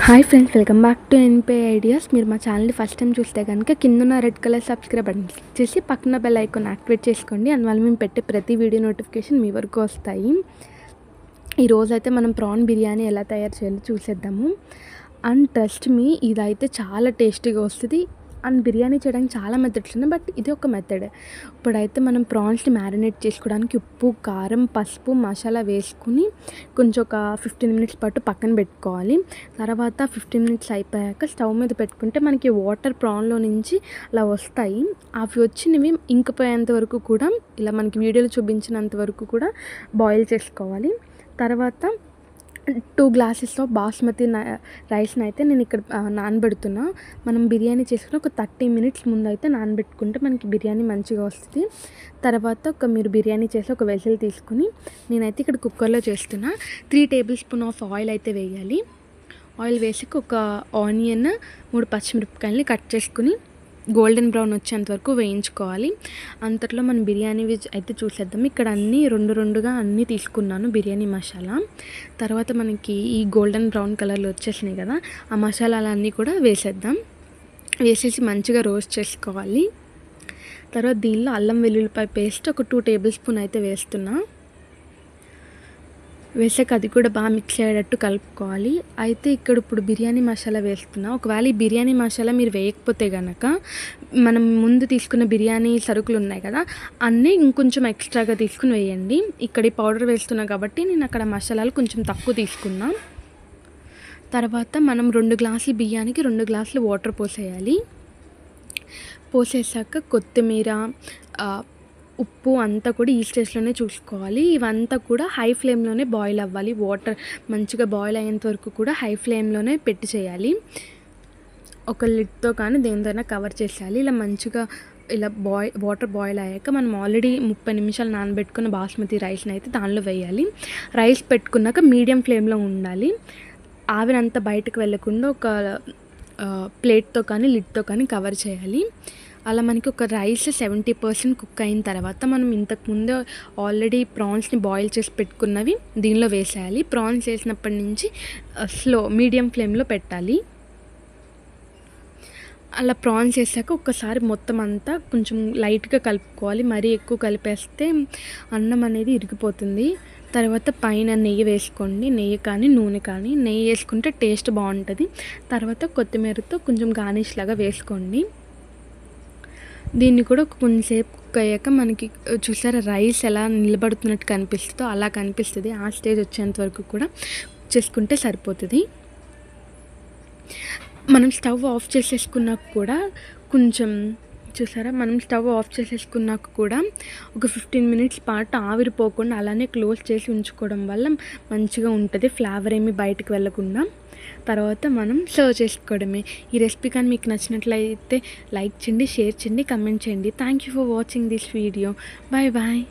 Hi friends, welcome back to ఎన్పే ideas. మీరు మా ఛానల్ని ఫస్ట్ టైం చూస్తే కనుక కిందున్న red colour subscribe button click చేసి పక్కన బెల్ ఐకాన్ యాక్టివేట్ చేసుకోండి. అందువల్ల మేము పెట్టే ప్రతి వీడియో నోటిఫికేషన్ మీ వరకు వస్తాయి. ఈరోజైతే మనం ప్రాన్ బిర్యానీ ఎలా తయారు చేయాలో చూసేద్దాము. అండ్ ట్రస్ట్ మీ, ఇదైతే చాలా టేస్టీగా వస్తుంది. అండ్ బిర్యానీ చేయడానికి చాలా మెథడ్స్ ఉన్నాయి, బట్ ఇది ఒక మెథడ్. ఇప్పుడైతే మనం ప్రాన్స్ని మ్యారినేట్ చేసుకోవడానికి ఉప్పు, కారం, పసుపు, మసాలా వేసుకుని కొంచెం ఒక 15 మినిట్స్ పాటు పక్కన పెట్టుకోవాలి. తర్వాత 15 మినిట్స్ అయిపోయాక స్టవ్ మీద పెట్టుకుంటే మనకి వాటర్ ప్రాన్లో నుంచి అలా వస్తాయి. అవి వచ్చినవి ఇంకిపోయేంత వరకు కూడా, ఇలా మనకి వీడియోలో చూపించినంత వరకు కూడా బాయిల్ చేసుకోవాలి. తర్వాత 2 గ్లాసెస్ ఆఫ్ బాస్మతి రైస్ని అయితే నేను ఇక్కడ నానబెడుతున్నా. మనం బిర్యానీ చేసుకుని ఒక 30 మినిట్స్ ముందు అయితే నానబెట్టుకుంటే మనకి బిర్యానీ మంచిగా వస్తుంది. తర్వాత మీరు బిర్యానీ చేసి ఒక వెసల్ తీసుకుని, నేనైతే ఇక్కడ కుక్కర్లో చేస్తున్నా. 3 టేబుల్ స్పూన్ ఆఫ్ ఆయిల్ అయితే వేయాలి. ఆయిల్ వేసి ఒక ఆనియన్, 3 పచ్చిమిరపకాయలని కట్ చేసుకుని గోల్డెన్ బ్రౌన్ వచ్చేంత వరకు వేయించుకోవాలి. అంతట్లో మనం బిర్యానీ అయితే చూసేద్దాం. ఇక్కడ అన్నీ రెండుగా అన్నీ తీసుకున్నాను బిర్యానీ మసాలా. తర్వాత మనకి ఈ గోల్డెన్ బ్రౌన్ కలర్లో వచ్చేసినాయి కదా, ఆ మసాలాలన్నీ కూడా వేసేద్దాం. వేసేసి మంచిగా రోస్ట్ చేసుకోవాలి. తర్వాత దీనిలో అల్లం వెల్లుల్లిపాయ పేస్ట్ ఒక 2 టేబుల్ స్పూన్ అయితే వేస్తున్నా. వేసాక అది కూడా బాగా మిక్స్ అయ్యేటట్టు కలుపుకోవాలి. అయితే ఇప్పుడు బిర్యానీ మసాలా వేస్తున్నా. ఒకవేళ ఈ బిర్యానీ మసాలా మీరు వేయకపోతే కనుక, మనం ముందు తీసుకున్న బిర్యానీ సరుకులు ఉన్నాయి కదా, అన్నీ ఇంకొంచెం ఎక్స్ట్రాగా తీసుకుని వేయండి. ఇక్కడ ఈ పౌడర్ వేస్తున్నా కాబట్టి నేను అక్కడ మసాలాలు కొంచెం తక్కువ తీసుకున్నా. తర్వాత మనం 2 గ్లాసులు బియ్యానికి 2 గ్లాసులు వాటర్ పోసేయాలి. పోసేసాక కొత్తిమీర, ఉప్పు అంతా కూడా ఈ స్టేజ్లోనే చూసుకోవాలి. ఇవంతా కూడా హై ఫ్లేమ్లోనే బాయిల్ అవ్వాలి. వాటర్ మంచిగా బాయిల్ అయ్యేంత వరకు కూడా హై ఫ్లేమ్లోనే పెట్టి చేయాలి. ఒక లిడ్తో కానీ దేనితోనైనా కవర్ చేసేయాలి. ఇలా మంచిగా వాటర్ బాయిల్ అయ్యాక మనం ఆల్రెడీ 30 నిమిషాలు నానబెట్టుకున్న బాస్మతి రైస్ని అయితే దానిలో వేయాలి. రైస్ పెట్టుకున్నాక మీడియం ఫ్లేమ్లో ఉండాలి. ఆవిరంతా బయటకు వెళ్ళకుండా ఒక ప్లేట్తో కానీ లిడ్తో కానీ కవర్ చేయాలి. అలా మనకి ఒక రైస్ 70% కుక్ అయిన తర్వాత మనం ఇంతకుముందు ఆల్రెడీ ప్రాన్స్ని బాయిల్ చేసి పెట్టుకున్నవి దీనిలో వేసేయాలి. ప్రాన్స్ వేసినప్పటి నుంచి మీడియం ఫ్లేమ్లో పెట్టాలి. అలా ప్రాన్స్ వేసాక ఒక్కసారి మొత్తం అంతా కొంచెం లైట్గా కలుపుకోవాలి. మరీ ఎక్కువ కలిపేస్తే అన్నం అనేది ఇరిగిపోతుంది. తర్వాత పైన నెయ్యి వేసుకోండి. నెయ్యి కానీ నూనె కానీ, నెయ్యి వేసుకుంటే టేస్ట్ బాగుంటుంది. తర్వాత కొత్తిమీరతో కొంచెం గార్నిష్ లాగా వేసుకోండి. దీన్ని కూడా కొంచెంసేపు కుక్ అయ్యాక మనకి చూసారా రైస్ ఎలా నిలబడుతున్నట్టు కనిపిస్తుందో అలా కనిపిస్తుంది. ఆ స్టేజ్ వచ్చేంత వరకు కూడా చేసుకుంటే సరిపోతుంది. మనం స్టవ్ ఆఫ్ చేసేసుకున్నాక కూడా ఒక 15 మినిట్స్ పాటు ఆవిరిపోకుండా అలానే క్లోజ్ చేసి ఉంచుకోవడం వల్ల మంచిగా ఉంటుంది. ఫ్లేవర్ ఏమీ బయటకు వెళ్ళకుండా. తర్వాత మనం సర్వ్ చేసుకోవడమే. ఈ రెసిపీ కానీ మీకు నచ్చినట్లయితే లైక్ చేయండి, షేర్ చేయండి, కమెంట్ చేయండి. Thank you for watching this video. Bye bye.